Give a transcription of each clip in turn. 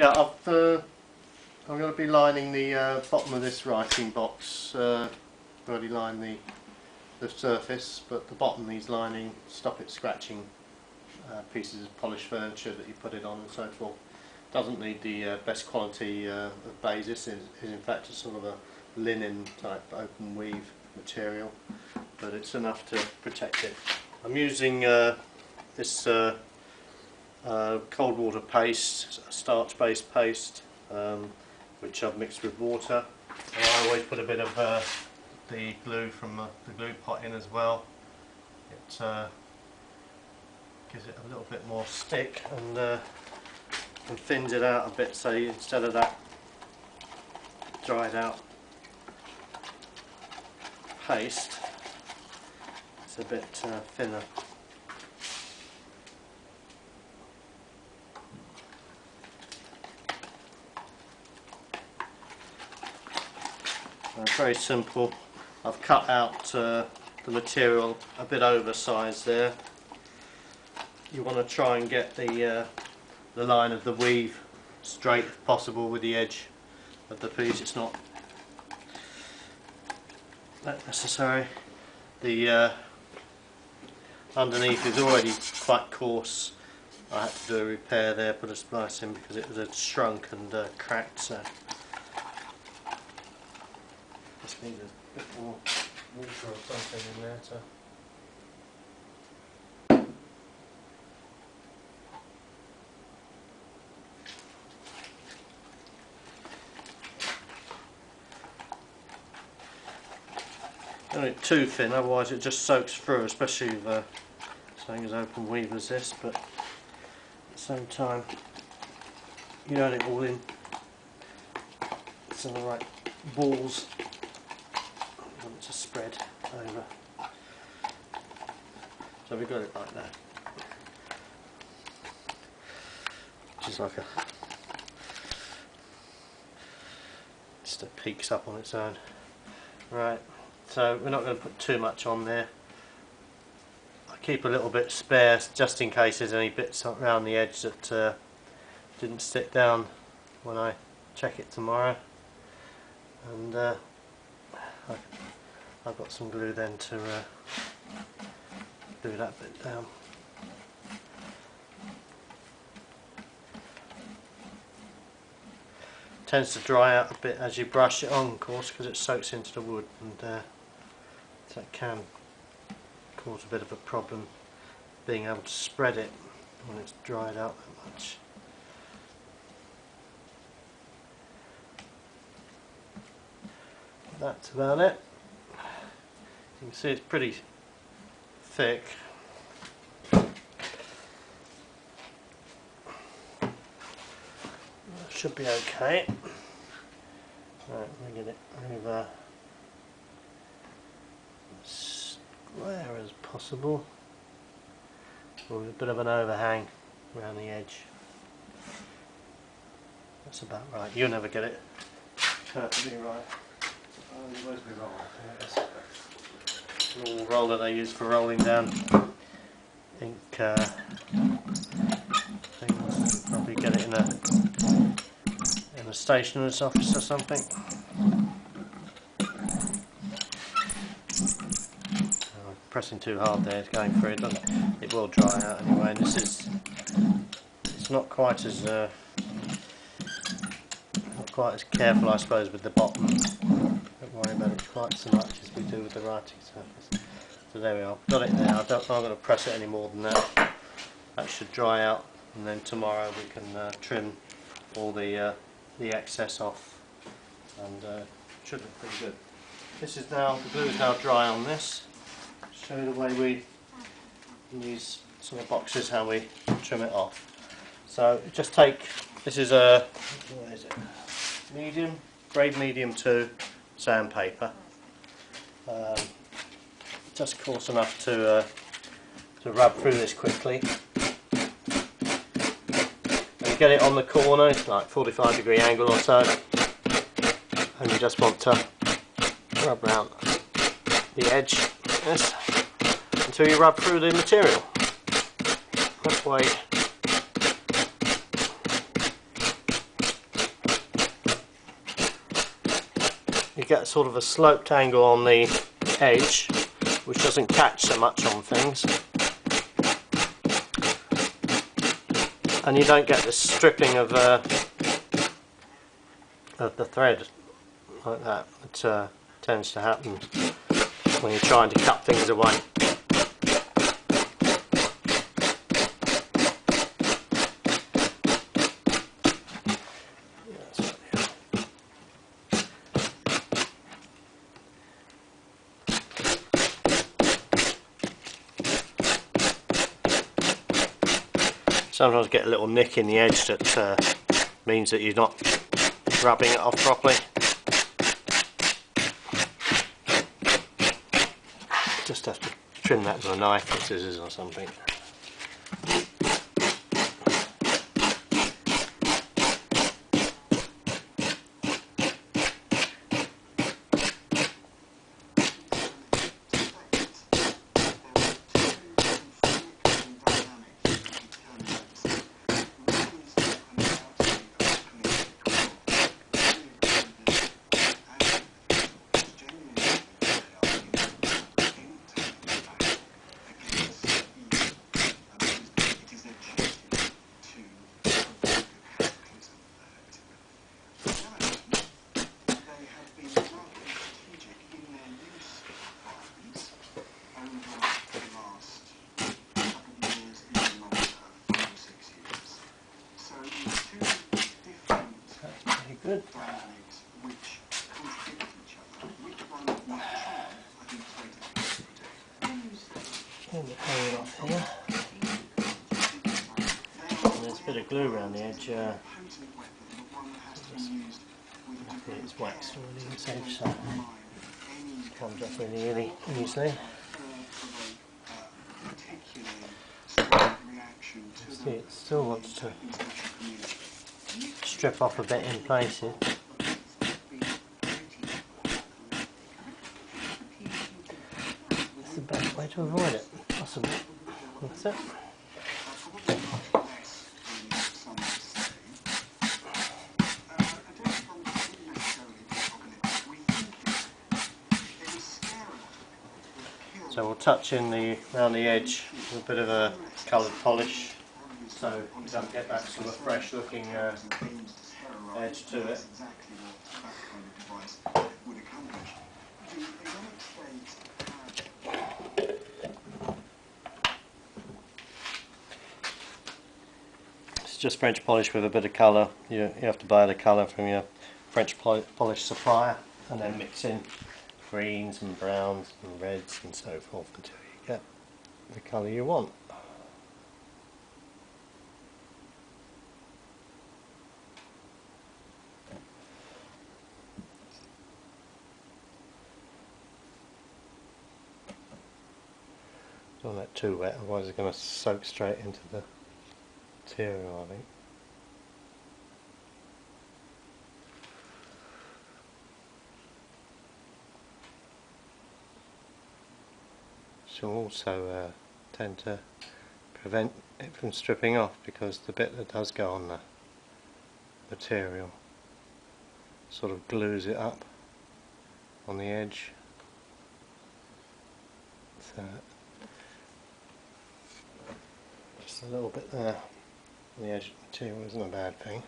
Yeah, I'm going to be lining the bottom of this writing box. Already lined the surface, but the bottom needs lining, stop it scratching pieces of polished furniture that you put it on and so forth. Doesn't need the best quality of basis. Is in fact a sort of a linen type open weave material, but it's enough to protect it. I'm using this cold water paste, starch based paste, which I've mixed with water, and I always put a bit of the glue from the glue pot in as well. It gives it a little bit more stick and thins it out a bit, so instead of that dried out paste, it's a bit thinner. Very simple. I've cut out the material a bit oversized there. You want to try and get the line of the weave straight if possible with the edge of the piece. It's not that necessary. The underneath is already quite coarse. I had to do a repair there, put a splice in because it had shrunk and cracked, so just need a bit more water or something in there to don't need it too thin, otherwise it just soaks through, especially with something as open weave as this, but at the same time you add it all in, it's in the right balls. You want it to spread over. So we've got it like that, which is like just it peaks up on its own. Right. So we're not going to put too much on there. I keep a little bit spare just in case there's any bits around the edge that didn't stick down when I check it tomorrow. And I've got some glue then to glue that bit down. Tends to dry out a bit as you brush it on, of course, because it soaks into the wood, and that can cause a bit of a problem being able to spread it when it's dried out that much. That's about it. You can see it's pretty thick. Should be okay. Right, let me get it over as square as possible, with a bit of an overhang around the edge. That's about right. You'll never get it perfectly right. Oh, you always be wrong. It's a little roller they use for rolling down ink things. You'll probably get it in a stationer's office or something. I'm pressing too hard there, it's going through it, it will dry out anyway, and it's not quite as careful, I suppose, with the bottom. Don't worry about it quite so much as we do with the writing surface. So there we are, got it there. I'm not going to press it any more than that. That should dry out, and then tomorrow we can trim all the excess off, and should look pretty good. This is now, the glue is now dry on this. Show you the way we, in these sort of boxes, how we trim it off. So just take, this is a, what is it, medium, grade medium 2 sandpaper, just coarse enough to rub through this quickly. Get it on the corner, like 45-degree angle or so, and you just want to rub around the edge, yes, until you rub through the material. That way get sort of a sloped angle on the edge, which doesn't catch so much on things, and you don't get this stripping of the thread like that. It tends to happen when you're trying to cut things away. Sometimes get a little nick in the edge that means that you're not rubbing it off properly. Just have to trim that with a knife or scissors or something. Good. Hang it off here. And there's a bit of glue around the edge. It's waxed already in this edge, so it comes off really easily. See, it still wants to strip off a bit in places. That's the best way to avoid it, possibly. That's it. So we'll touch in around the edge with a bit of a coloured polish, so you don't get that sort of fresh looking edge to it. It's just French polish with a bit of colour. You have to buy the colour from your French polish supplier and then mix in greens and browns and reds and so forth until you get the colour you want. Don't let it too wet, otherwise it's going to soak straight into the material, I think. Which will also tend to prevent it from stripping off, because the bit that does go on the material sort of glues it up on the edge. So just a little bit there on the edge of the material isn't a bad thing.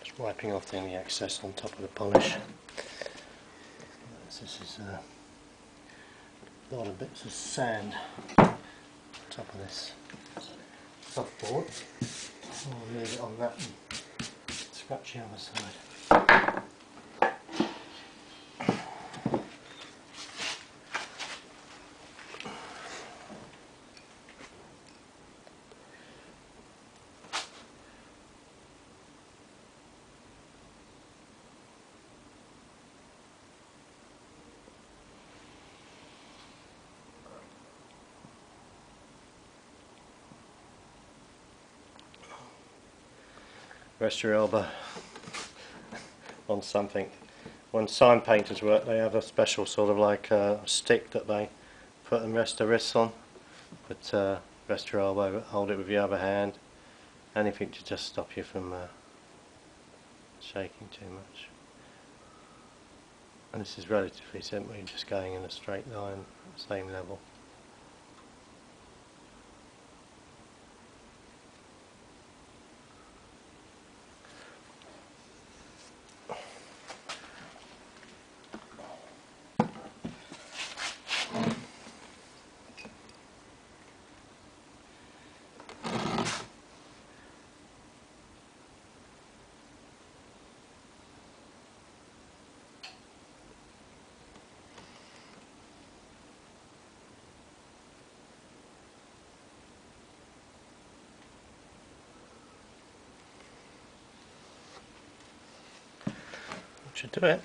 Just wiping off any excess on top of the polish. This is a lot of bits of sand on top of this softboard. I'll leave it on that and scratch the other side. Rest your elbow on something. When sign painters work, they have a special sort of like stick that they put and rest their wrists on, but rest your elbow, hold it with your other hand, anything to just stop you from shaking too much. And this is relatively simple, you're just going in a straight line, same level. Should do it.